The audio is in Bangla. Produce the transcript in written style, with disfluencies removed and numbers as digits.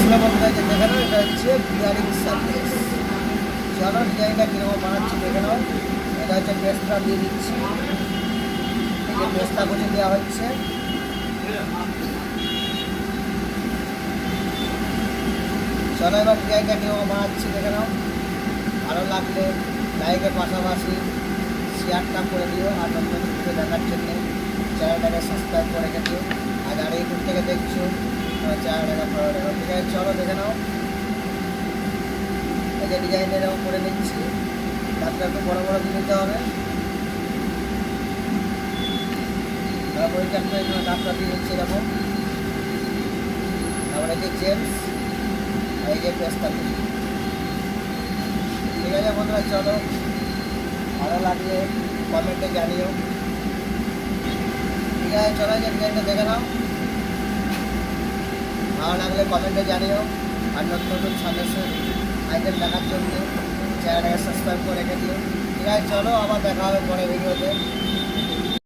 হ্যালো বন্ধুরা, যে দেখে নাও, এটা হচ্ছে বিয়ারিং সার্ভিস। চলো ডিজাইনটা কীরকম বানাচ্ছি দেখে নাও। এটা হচ্ছে পেস্টটা দিয়ে দিচ্ছি, এই যে পেস্টটা করে দেওয়া হচ্ছে। চলো এবার ডিজাইনটা কীরকম বানাচ্ছি দেখে নাও। ভালো লাগলে লাইকের পাশাপাশি শেয়ারটা করে দিও, আর নতুন ভিডিও দেখার জন্যে চ্যানেলটাকে সাবস্ক্রাইব করে রেখে দিও। আর যারা ইউটিউব থেকে দেখছো চ্যানেলটাকে ফলো রেখো। ঠিক আছে, চলো দেখে নাও। এই যে ডিজাইনটা এরকম করে নিচ্ছি, দাঁতটা একটু বড়ো বড়ো দিয়ে নিতে হবে। তারপরে চারটে দাঁতটা দিয়ে নিচ্ছি এরকম। তারপরে যে জেমস আর এই যে পেস্টটা দিচ্ছি। ঠিক আছে বন্ধুরা, চলো ভালো লাগলে কমেন্টে জানিও। ঠিক আছে, চলো যে ডিজাইনটা দেখে নাও, ভালো লাগলে কমেন্টে জানিও। আর নতুন নতুন সাজেশন আইটেম দেখার জন্য চ্যানেলটাকে সাবস্ক্রাইব করে রেখে দিও। ঠিক আছে, চলো আবার দেখা হবে পরে ভিডিওতে।